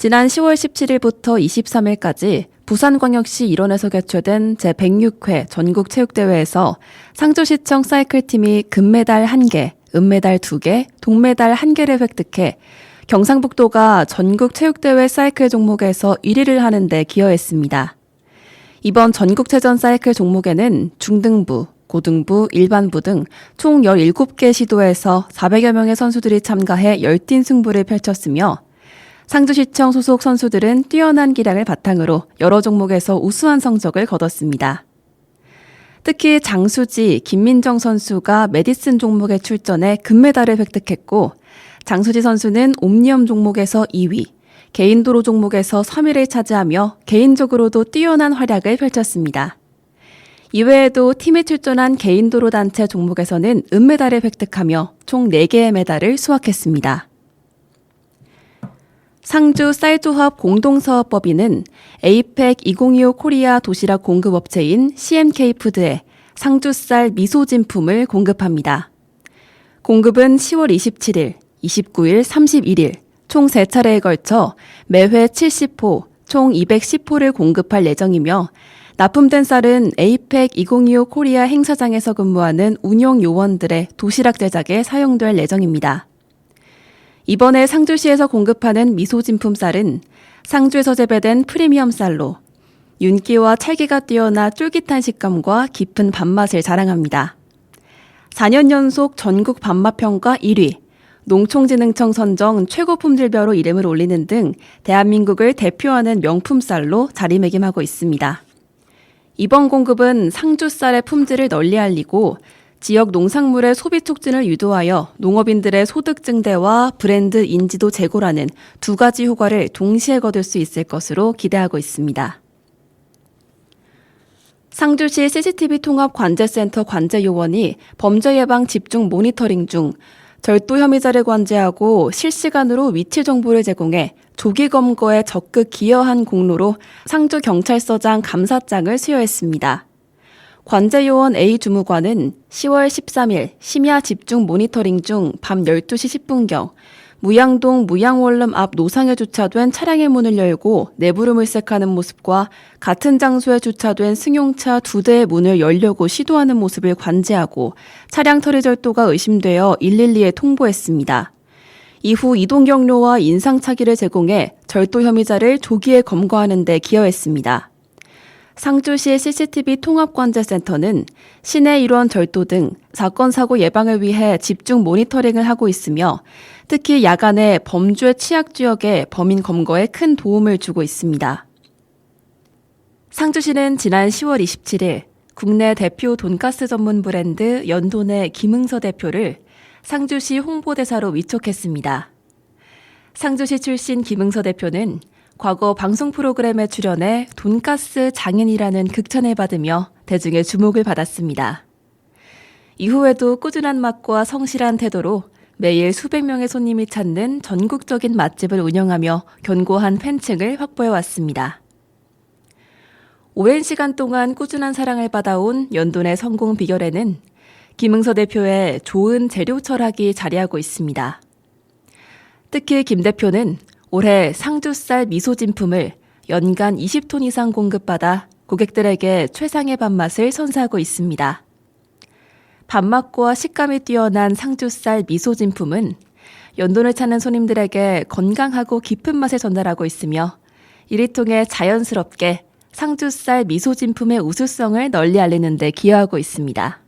지난 10월 17일부터 23일까지 부산광역시 일원에서 개최된 제106회 전국체육대회에서 상주시청 사이클팀이 금메달 1개, 은메달 2개, 동메달 1개를 획득해 경상북도가 전국체육대회 사이클 종목에서 1위를 하는 데 기여했습니다. 이번 전국체전 사이클 종목에는 중등부, 고등부, 일반부 등 총 17개 시도에서 400여 명의 선수들이 참가해 열띤 승부를 펼쳤으며 상주시청 소속 선수들은 뛰어난 기량을 바탕으로 여러 종목에서 우수한 성적을 거뒀습니다. 특히 장수지, 김민정 선수가 메디슨 종목에 출전해 금메달을 획득했고 장수지 선수는 옴니엄 종목에서 2위, 개인도로 종목에서 3위를 차지하며 개인적으로도 뛰어난 활약을 펼쳤습니다. 이외에도 팀에 출전한 개인도로 단체 종목에서는 은메달을 획득하며 총 4개의 메달을 수확했습니다. 상주 쌀조합 공동사업법인은 에이펙 2025 코리아 도시락 공급업체인 CMK푸드에 상주쌀 미소진품을 공급합니다. 공급은 10월 27일, 29일, 31일 총 3차례에 걸쳐 매회 70호, 총 210호를 공급할 예정이며 납품된 쌀은 에이펙 2025 코리아 행사장에서 근무하는 운영 요원들의 도시락 제작에 사용될 예정입니다. 이번에 상주시에서 공급하는 미소진품 쌀은 상주에서 재배된 프리미엄 쌀로 윤기와 찰기가 뛰어나 쫄깃한 식감과 깊은 밥맛을 자랑합니다. 4년 연속 전국 밥맛평가 1위, 농촌진흥청 선정 최고 품질벼로 이름을 올리는 등 대한민국을 대표하는 명품 쌀로 자리매김하고 있습니다. 이번 공급은 상주 쌀의 품질을 널리 알리고 지역 농산물의 소비 촉진을 유도하여 농업인들의 소득 증대와 브랜드 인지도 제고라는 두 가지 효과를 동시에 거둘 수 있을 것으로 기대하고 있습니다. 상주시 CCTV 통합 관제센터 관제요원이 범죄 예방 집중 모니터링 중 절도 혐의자를 관제하고 실시간으로 위치 정보를 제공해 조기 검거에 적극 기여한 공로로 상주경찰서장 감사장을 수여했습니다. 관제요원 A 주무관은 10월 13일 심야 집중 모니터링 중 밤 12시 10분경 무양동 무양원룸 앞 노상에 주차된 차량의 문을 열고 내부를 물색하는 모습과 같은 장소에 주차된 승용차 2대의 문을 열려고 시도하는 모습을 관제하고 차량 처리 절도가 의심되어 112에 통보했습니다. 이후 이동 경로와 인상착의를 제공해 절도 혐의자를 조기에 검거하는 데 기여했습니다. 상주시 CCTV 통합관제센터는 시내 일원 절도 등 사건 사고 예방을 위해 집중 모니터링을 하고 있으며 특히 야간에 범죄 취약 지역의 범인 검거에 큰 도움을 주고 있습니다. 상주시는 지난 10월 27일 국내 대표 돈가스 전문 브랜드 연돈의 김응서 대표를 상주시 홍보대사로 위촉했습니다. 상주시 출신 김응서 대표는 과거 방송 프로그램에 출연해 돈가스 장인이라는 극찬을 받으며 대중의 주목을 받았습니다. 이후에도 꾸준한 맛과 성실한 태도로 매일 수백 명의 손님이 찾는 전국적인 맛집을 운영하며 견고한 팬층을 확보해왔습니다. 오랜 시간 동안 꾸준한 사랑을 받아온 연돈의 성공 비결에는 김응서 대표의 좋은 재료 철학이 자리하고 있습니다. 특히 김 대표는 올해 상주쌀 미소진품을 연간 20톤 이상 공급받아 고객들에게 최상의 밥맛을 선사하고 있습니다. 밥맛과 식감이 뛰어난 상주쌀 미소진품은 연돈을 찾는 손님들에게 건강하고 깊은 맛을 전달하고 있으며 이를 통해 자연스럽게 상주쌀 미소진품의 우수성을 널리 알리는 데 기여하고 있습니다.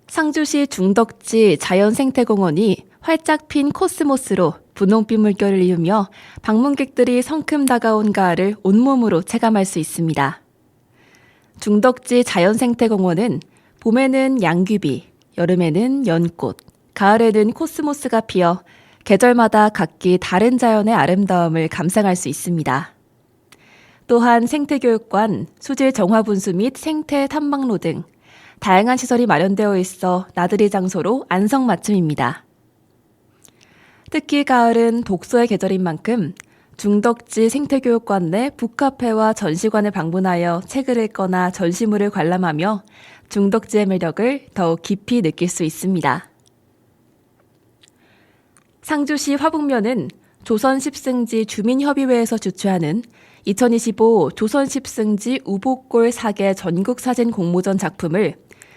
상주시 중덕지 자연생태공원이 활짝 핀 코스모스로 분홍빛 물결을 이으며 방문객들이 성큼 다가온 가을을 온몸으로 체감할 수 있습니다. 중덕지 자연생태공원은 봄에는 양귀비, 여름에는 연꽃, 가을에는 코스모스가 피어 계절마다 각기 다른 자연의 아름다움을 감상할 수 있습니다. 또한 생태교육관, 수질 정화분수 및 생태 탐방로 등 다양한 시설이 마련되어 있어 나들이 장소로 안성맞춤입니다. 특히 가을은 독서의 계절인 만큼 중덕지 생태교육관 내 북카페와 전시관을 방문하여 책을 읽거나 전시물을 관람하며 중덕지의 매력을 더욱 깊이 느낄 수 있습니다. 상주시 화북면은 조선 10승지 주민협의회에서 주최하는 2025 조선 10승지 우복골 사계 전국사진 공모전 작품을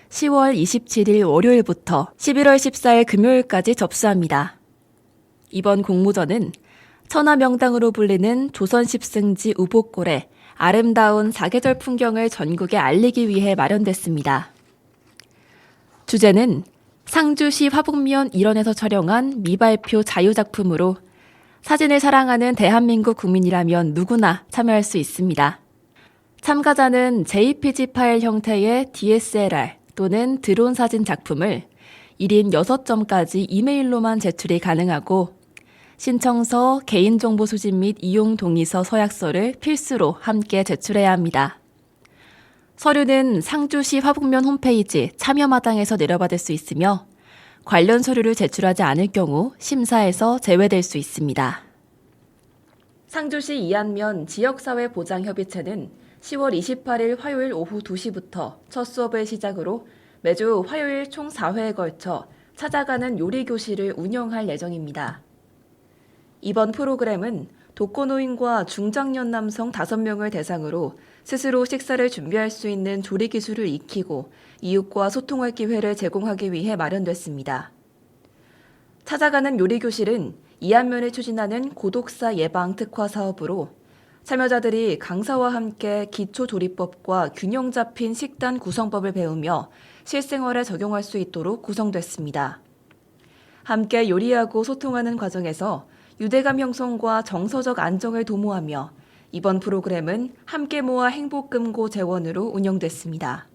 10월 27일 월요일부터 11월 14일 금요일까지 접수합니다. 이번 공모전은 천하명당으로 불리는 조선 10승지 우복골의 아름다운 사계절 풍경을 전국에 알리기 위해 마련됐습니다. 주제는 상주시 화북면 일원에서 촬영한 미발표 자유작품으로 사진을 사랑하는 대한민국 국민이라면 누구나 참여할 수 있습니다. 참가자는 JPG 파일 형태의 DSLR 또는 드론 사진 작품을 1인 6점까지 이메일로만 제출이 가능하고 신청서, 개인정보 수집 및 이용 동의서, 서약서를 필수로 함께 제출해야 합니다. 서류는 상주시 화북면 홈페이지 참여마당에서 내려받을 수 있으며 관련 서류를 제출하지 않을 경우 심사에서 제외될 수 있습니다. 상주시 이안면 지역사회보장협의체는 10월 28일 화요일 오후 2시부터 첫 수업을 시작으로 매주 화요일 총 4회에 걸쳐 찾아가는 요리교실을 운영할 예정입니다. 이번 프로그램은 독거노인과 중장년 남성 5명을 대상으로 스스로 식사를 준비할 수 있는 조리 기술을 익히고 이웃과 소통할 기회를 제공하기 위해 마련됐습니다. 찾아가는 요리교실은 이안면을 추진하는 고독사 예방 특화 사업으로 참여자들이 강사와 함께 기초조리법과 균형 잡힌 식단 구성법을 배우며 실생활에 적용할 수 있도록 구성됐습니다. 함께 요리하고 소통하는 과정에서 유대감 형성과 정서적 안정을 도모하며 이번 프로그램은 함께 모아 행복금고 재원으로 운영됐습니다.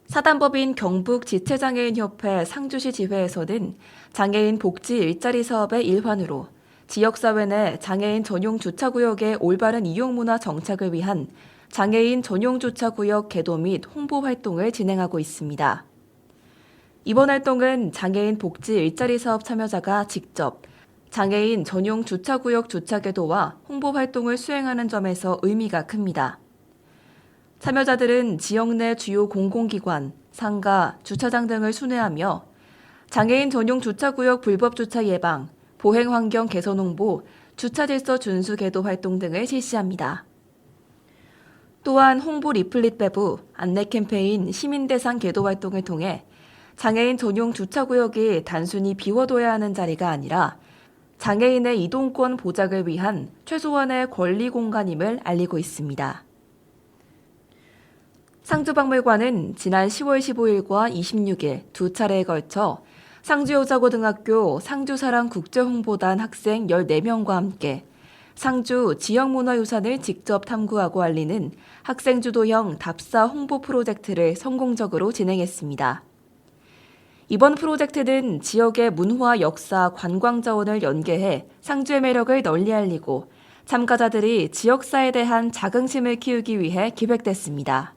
사단법인 경북지체장애인협회 상주시 지회에서는 장애인 복지 일자리 사업의 일환으로 지역사회 내 장애인 전용 주차구역의 올바른 이용문화 정착을 위한 장애인 전용 주차구역 개도 및 홍보 활동을 진행하고 있습니다. 이번 활동은 장애인 복지 일자리 사업 참여자가 직접 장애인 전용 주차구역 주차개도와 홍보 활동을 수행하는 점에서 의미가 큽니다. 참여자들은 지역 내 주요 공공기관, 상가, 주차장 등을 순회하며 장애인 전용 주차구역 불법 주차 예방, 보행환경 개선 홍보, 주차질서 준수 개도 활동 등을 실시합니다. 또한 홍보 리플릿 배부, 안내 캠페인, 시민대상 개도 활동을 통해 장애인 전용 주차구역이 단순히 비워둬야 하는 자리가 아니라 장애인의 이동권 보장을 위한 최소한의 권리 공간임을 알리고 있습니다. 상주박물관은 지난 10월 15일과 26일 두 차례에 걸쳐 상주여자고등학교 상주사랑국제홍보단 학생 14명과 함께 상주 지역문화유산을 직접 탐구하고 알리는 학생주도형 답사 홍보 프로젝트를 성공적으로 진행했습니다. 이번 프로젝트는 지역의 문화, 역사, 관광 자원을 연계해 상주의 매력을 널리 알리고 참가자들이 지역사에 대한 자긍심을 키우기 위해 기획됐습니다.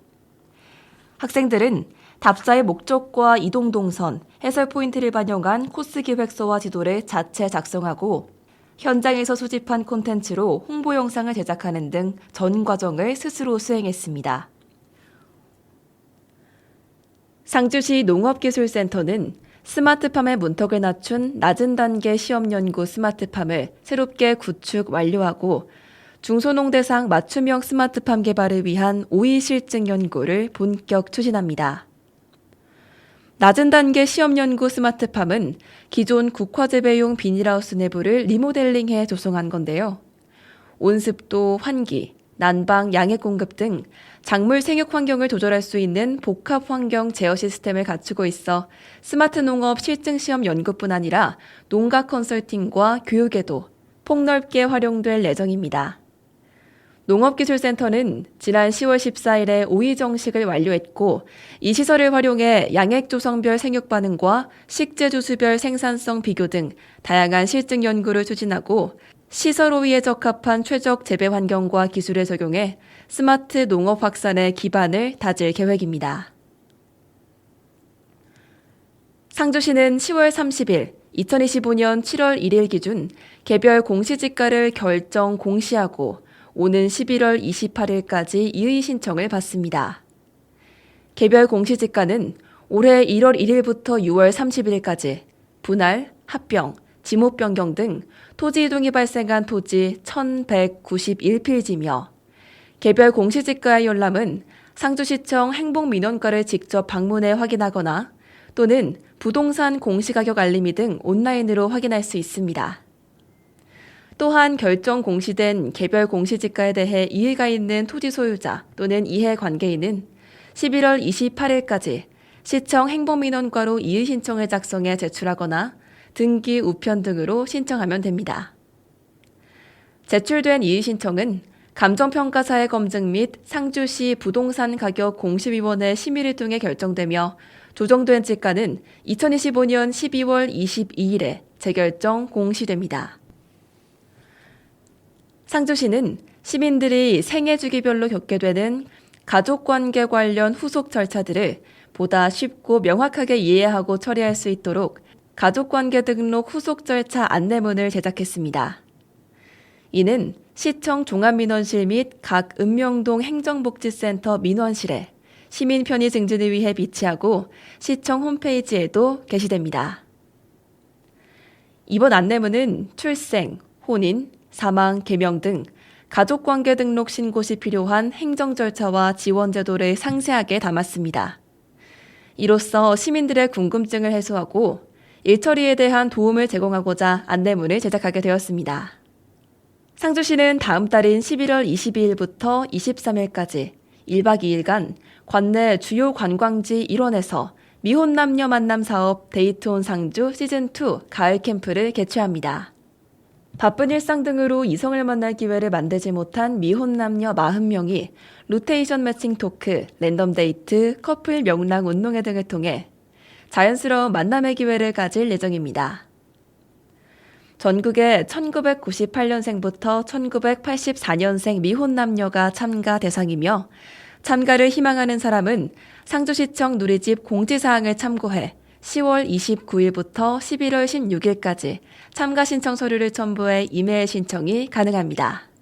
학생들은 답사의 목적과 이동 동선, 해설 포인트를 반영한 코스 기획서와 지도를 자체 작성하고 현장에서 수집한 콘텐츠로 홍보 영상을 제작하는 등 전 과정을 스스로 수행했습니다. 상주시 농업기술센터는 스마트팜의 문턱을 낮춘 낮은 단계 시험연구 스마트팜을 새롭게 구축 완료하고 중소농 대상 맞춤형 스마트팜 개발을 위한 5위 실증 연구를 본격 추진합니다. 낮은 단계 시험 연구 스마트팜은 기존 국화재배용 비닐하우스 내부를 리모델링해 조성한 건데요. 온습도, 환기, 난방, 양액 공급 등 작물 생육 환경을 조절할 수 있는 복합 환경 제어 시스템을 갖추고 있어 스마트 농업 실증 시험 연구뿐 아니라 농가 컨설팅과 교육에도 폭넓게 활용될 예정입니다. 농업기술센터는 지난 10월 14일에 5위 정식을 완료했고 이 시설을 활용해 양액 조성별 생육 반응과 식재 주수별 생산성 비교 등 다양한 실증 연구를 추진하고 시설 호위에 적합한 최적 재배 환경과 기술을 적용해 스마트 농업 확산의 기반을 다질 계획입니다. 상주시는 10월 30일, 2025년 7월 1일 기준 개별 공시지가를 결정 공시하고 오는 11월 28일까지 이의 신청을 받습니다. 개별 공시지가는 올해 1월 1일부터 6월 30일까지 분할, 합병, 지목 변경 등 토지 이동이 발생한 토지 1,191필지며 개별 공시지가의 열람은 상주시청 행복민원과를 직접 방문해 확인하거나 또는 부동산 공시가격 알림이 등 온라인으로 확인할 수 있습니다. 또한 결정 공시된 개별 공시지가에 대해 이의가 있는 토지 소유자 또는 이해관계인은 11월 28일까지 시청 행복민원과로 이의 신청을 작성해 제출하거나 등기 우편 등으로 신청하면 됩니다. 제출된 이의 신청은 감정평가사의 검증 및 상주시 부동산 가격 공시위원회 심의를 통해 결정되며 조정된 지가는 2025년 12월 22일에 재결정 공시됩니다. 상주시는 시민들이 생애 주기별로 겪게 되는 가족관계 관련 후속 절차들을 보다 쉽고 명확하게 이해하고 처리할 수 있도록 가족관계 등록 후속 절차 안내문을 제작했습니다. 이는 시청 종합민원실 및 각 읍명동 행정복지센터 민원실에 시민 편의 증진을 위해 비치하고 시청 홈페이지에도 게시됩니다. 이번 안내문은 출생, 혼인, 사망, 개명 등 가족관계 등록 신고 시 필요한 행정 절차와 지원 제도를 상세하게 담았습니다. 이로써 시민들의 궁금증을 해소하고 일처리에 대한 도움을 제공하고자 안내문을 제작하게 되었습니다. 상주시는 다음 달인 11월 22일부터 23일까지 1박 2일간 관내 주요 관광지 일원에서 미혼 남녀 만남 사업 데이트 온 상주 시즌2 가을 캠프를 개최합니다. 바쁜 일상 등으로 이성을 만날 기회를 만들지 못한 미혼 남녀 40명이 로테이션 매칭 토크, 랜덤 데이트, 커플 명랑 운동회 등을 통해 자연스러운 만남의 기회를 가질 예정입니다. 전국의 1998년생부터 1984년생 미혼 남녀가 참가 대상이며 참가를 희망하는 사람은 상주시청 누리집 공지사항을 참고해 10월 29일부터 11월 16일까지 참가 신청 서류를 첨부해 이메일 신청이 가능합니다.